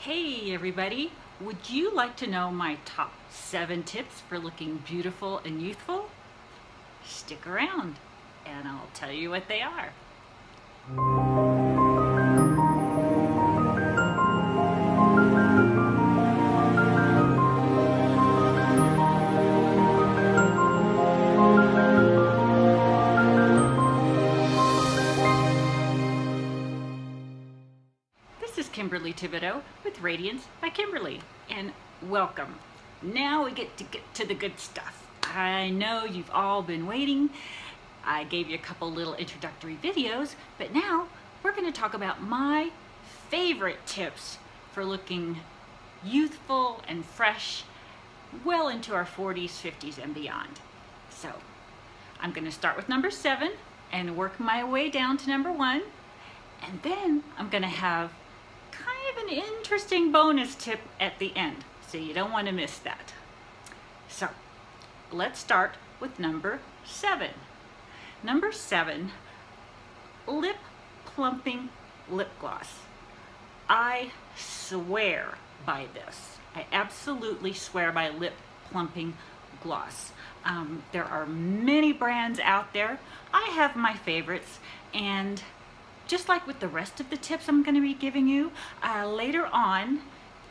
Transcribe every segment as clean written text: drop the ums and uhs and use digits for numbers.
Hey everybody, would you like to know my top 7 tips for looking beautiful and youthful? Stick around and I'll tell you what they are. This is Kimberly Thibodeaux with Radiance by Kimberly, and welcome. Now we get to the good stuff. I know you've all been waiting. I gave you a couple little introductory videos, but now we're going to talk about my favorite tips for looking youthful and fresh well into our 40s, 50s, and beyond. So I'm going to start with number 7 and work my way down to number 1, and then I'm going to have kind of an interesting bonus tip at the end, so you don't want to miss that. So let's start with number 7. Number 7, lip plumping lip gloss. I swear by this. I absolutely swear by lip plumping gloss. There are many brands out there. I have my favorites, and just like with the rest of the tips I'm going to be giving you, later on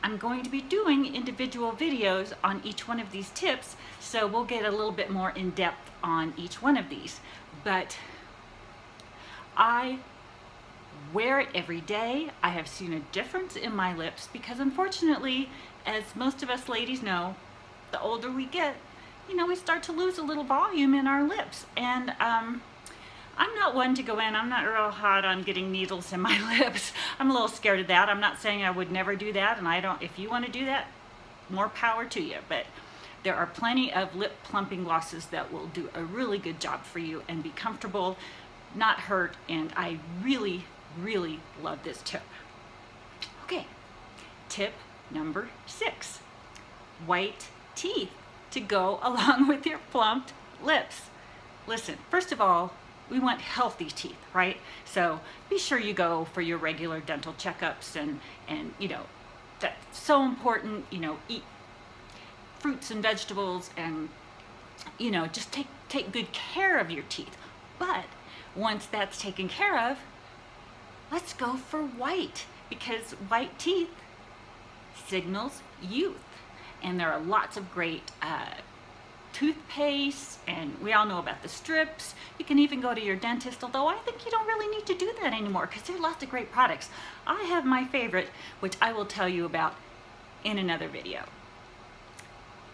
I'm going to be doing individual videos on each one of these tips, so we'll get a little bit more in depth on each one of these. But I wear it every day. I have seen a difference in my lips because, unfortunately, as most of us ladies know, the older we get, we start to lose a little volume in our lips. And I'm not one to go in. I'm not real hot on getting needles in my lips. I'm a little scared of that. I'm not saying I would never do that, and I don't. If you want to do that, more power to you. But there are plenty of lip plumping glosses that will do a really good job for you and be comfortable, not hurt, and I really, really love this tip. Okay, tip number 6, white teeth to go along with your plumped lips. Listen, first of all, we want healthy teeth, right? So be sure you go for your regular dental checkups, and that's so important. Eat fruits and vegetables, and just take good care of your teeth. But once that's taken care of, let's go for white, because white teeth signals youth. And there are lots of great toothpaste, and we all know about the strips. You can even go to your dentist, although I think you don't really need to do that anymore because there are lots of great products. I have my favorite, which I will tell you about in another video.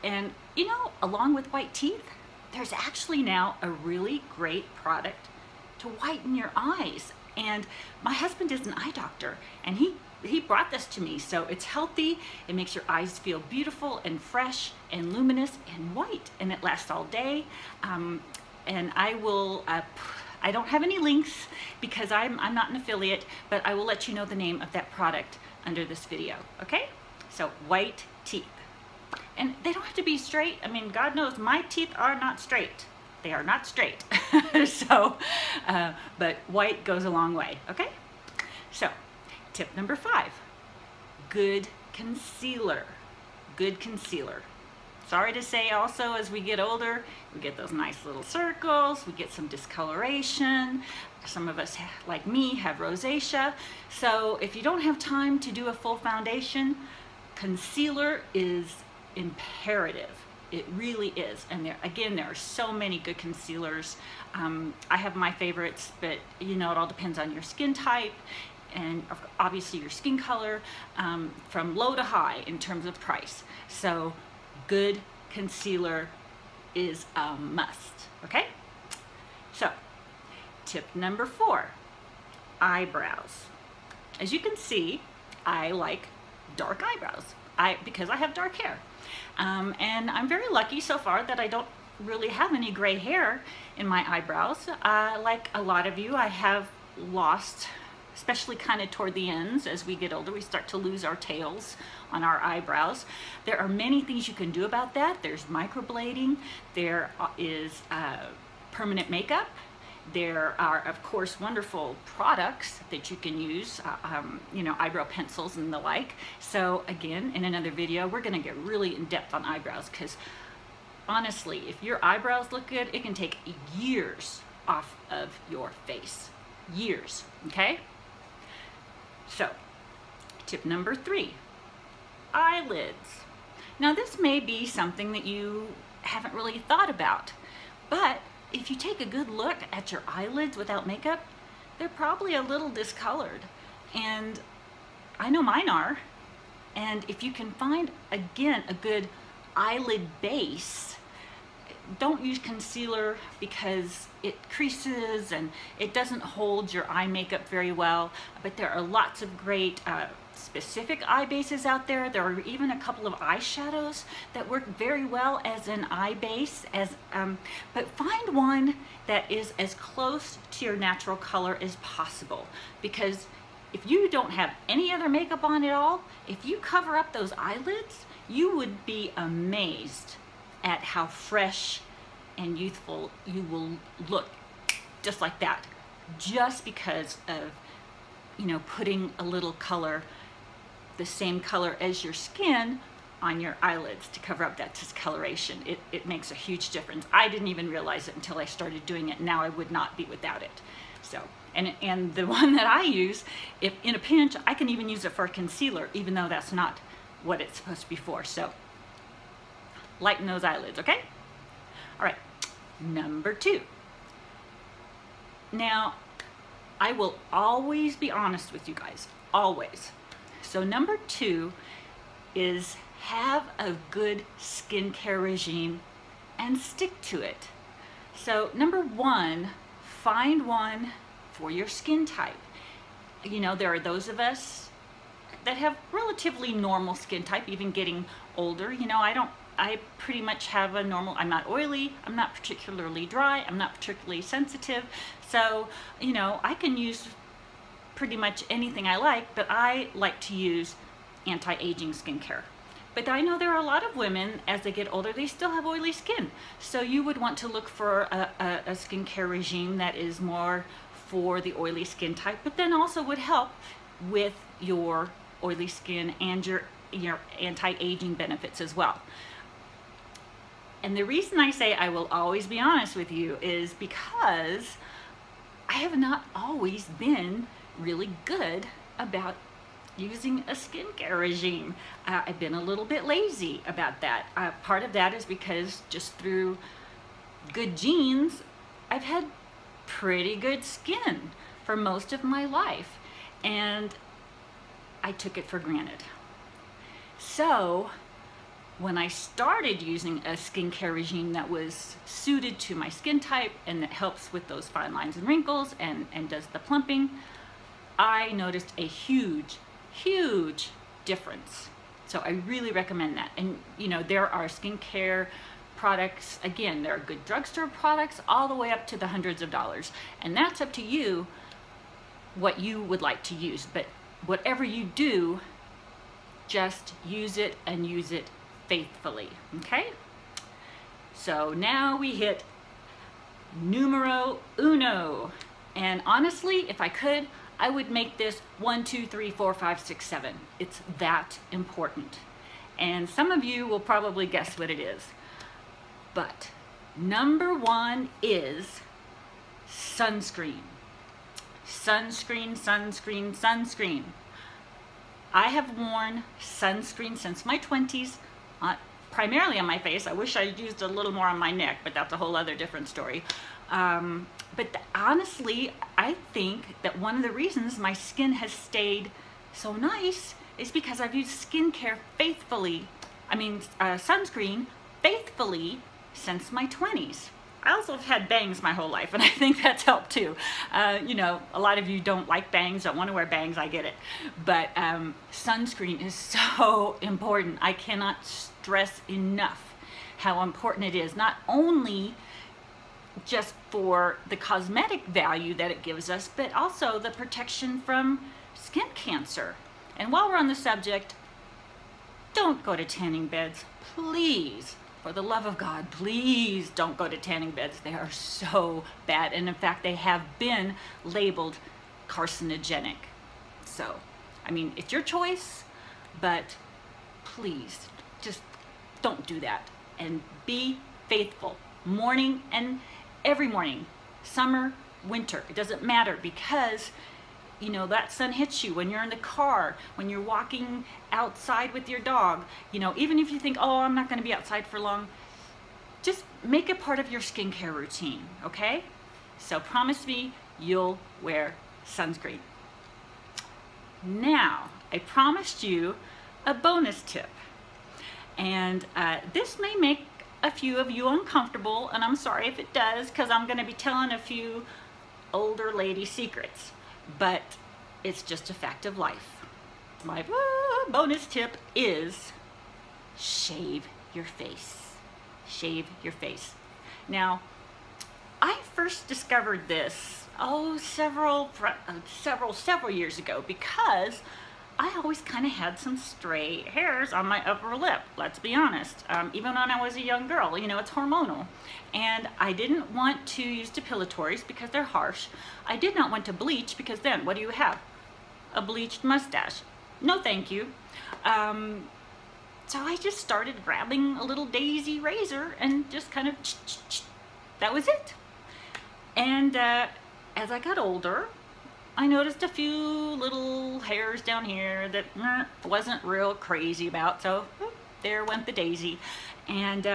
And along with white teeth, there's actually now a really great product to whiten your eyes. And my husband is an eye doctor, and he brought this to me. So it's healthy, it makes your eyes feel beautiful and fresh and luminous and white, and it lasts all day. And I will, I don't have any links because I'm not an affiliate, but I will let you know the name of that product under this video, okay? So white teeth. And they don't have to be straight. I mean, God knows my teeth are not straight. They are not straight. So, but white goes a long way, okay? So, tip number 5, good concealer. Good concealer. Sorry to say also, as we get older, we get those nice little circles, we get some discoloration. Some of us, like me, have rosacea. So if you don't have time to do a full foundation, concealer is imperative. It really is. And there are so many good concealers. I have my favorites, but it all depends on your skin type and obviously your skin color, from low to high in terms of price. So good concealer is a must, okay? So tip number 4, eyebrows. As you can see, I like dark eyebrows because I have dark hair. And I'm very lucky so far that I don't really have any gray hair in my eyebrows. Like a lot of you, I have lost, especially kind of toward the ends. As we get older, we start to lose our tails on our eyebrows. There are many things you can do about that. There's microblading, there is permanent makeup, There are, of course, wonderful products that you can use, you know, eyebrow pencils and the like. So again, in another video, we're going to get really in depth on eyebrows, because honestly, if your eyebrows look good, it can take years off of your face. Years, okay? So, tip number 3, eyelids. Now this may be something that you haven't really thought about, but if you take a good look at your eyelids without makeup, they're probably a little discolored. And I know mine are. And if you can find, again, a good eyelid base, don't use concealer because it creases and it doesn't hold your eye makeup very well. But there are lots of great specific eye bases out there. There are even a couple of eyeshadows that work very well as an eye base, but find one that is as close to your natural color as possible, because if you don't have any other makeup on at all, if you cover up those eyelids, you would be amazed at how fresh and youthful you will look, just like that, just because of, you know, putting a little color, the same color as your skin, on your eyelids to cover up that discoloration. It makes a huge difference. I didn't even realize it until I started doing it. Now I would not be without it. So, and the one that I use, if in a pinch, I can even use it for concealer, even though that's not what it's supposed to be for. So, lighten those eyelids, okay? All right, number 2. Now, I will always be honest with you guys, always. So number 2 is have a good skincare regime and stick to it. So number 1, find one for your skin type. You know, there are those of us that have relatively normal skin type, even getting older. You know, I pretty much have a normal, I'm not oily, I'm not particularly dry, I'm not particularly sensitive. So, you know, I can use pretty much anything I like, but I like to use anti-aging skincare. But I know there are a lot of women, as they get older, they still have oily skin. So you would want to look for a skincare regime that is more for the oily skin type, but then also would help with your oily skin and your anti-aging benefits as well. And the reason I say I will always be honest with you is because I have not always been really good about using a skincare regime. I've been a little bit lazy about that. Part of that is because just through good genes, I've had pretty good skin for most of my life, and I took it for granted. So when I started using a skincare regime that was suited to my skin type and that helps with those fine lines and wrinkles and does the plumping, I noticed a huge difference. So I really recommend that. And you know, there are skincare products, again, there are good drugstore products all the way up to the hundreds of dollars. And that's up to you what you would like to use. But whatever you do, just use it and use it faithfully, okay? So now we hit numero uno. And honestly, if I could, I would make this 1, 2, 3, 4, 5, 6, 7. It's that important. And some of you will probably guess what it is. But number 1 is sunscreen. Sunscreen, sunscreen, sunscreen. I have worn sunscreen since my 20s, primarily on my face. I wish I used a little more on my neck, but that's a whole other different story. But honestly, I think that one of the reasons my skin has stayed so nice is because I've used skincare faithfully, sunscreen faithfully since my 20s. I also have had bangs my whole life, and I think that's helped too. You know, a lot of you don't like bangs, don't want to wear bangs, I get it. But sunscreen is so important. I cannot stress enough how important it is, not only just for the cosmetic value that it gives us, but also the protection from skin cancer. And while we're on the subject, don't go to tanning beds. Please, For the love of God, please don't go to tanning beds. They are so bad. And in fact, they have been labeled carcinogenic. So, I mean, it's your choice, but please just don't do that. And be faithful, morning and every morning, summer, winter, it doesn't matter, because you know that sun hits you when you're in the car, when you're walking outside with your dog. You know, even if you think, oh, I'm not going to be outside for long, just make it part of your skincare routine, okay? So promise me you'll wear sunscreen. Now, I promised you a bonus tip, and this may make a few of you uncomfortable, and I'm sorry if it does, because I'm going to be telling a few older lady secrets, but it's just a fact of life. My bonus tip is shave your face. Shave your face. Now, I first discovered this several years ago, because I always kind of had some stray hairs on my upper lip, let's be honest. Even when I was a young girl, you know, it's hormonal. And I didn't want to use depilatories because they're harsh. I did not want to bleach, because then what do you have? A bleached mustache. No thank you. So I just started grabbing a little daisy razor and just kind of, that was it. And as I got older, I noticed a few little hairs down here that wasn't real crazy about, so there went the daisy. And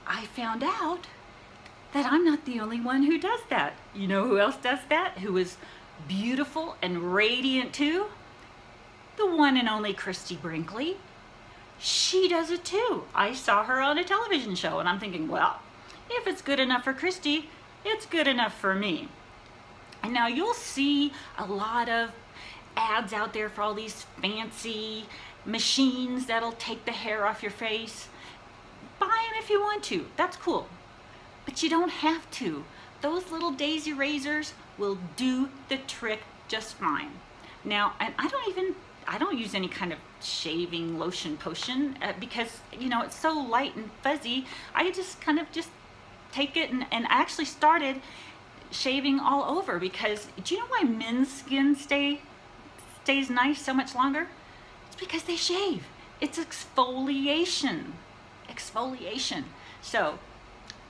I found out that I'm not the only one who does that. You know who else does that? Who is beautiful and radiant too? The one and only Christy Brinkley. She does it too. I saw her on a television show, and I'm thinking, well, if it's good enough for Christy, it's good enough for me. And now you'll see a lot of ads out there for all these fancy machines that'll take the hair off your face. Buy them if you want to, that's cool. But you don't have to. Those little daisy razors will do the trick just fine. Now, and I don't use any kind of shaving lotion potion because, you know, it's so light and fuzzy. I just kind of just take it, and I actually started shaving all over, because do you know why men's skin stays nice so much longer? It's because they shave. It's exfoliation. Exfoliation. So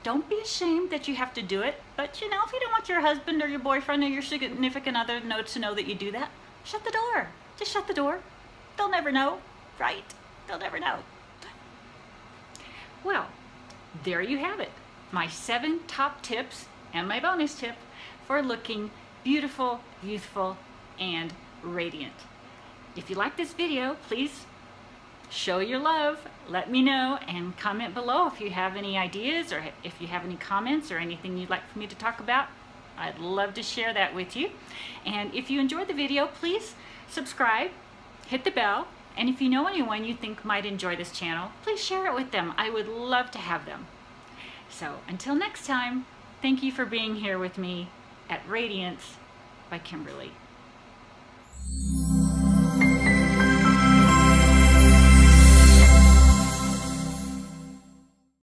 don't be ashamed that you have to do it, but you know, if you don't want your husband or your boyfriend or your significant other to know that you do that, shut the door. Just shut the door. They'll never know, right? They'll never know. Well, there you have it. My 7 top tips and my bonus tip for looking beautiful, youthful, and radiant. If you like this video, please show your love. Let me know and comment below if you have any ideas, or if you have any comments or anything you'd like for me to talk about. I'd love to share that with you. And if you enjoyed the video, please subscribe, hit the bell, and if you know anyone you think might enjoy this channel, please share it with them. I would love to have them. So until next time, thank you for being here with me at Radiance by Kimberly.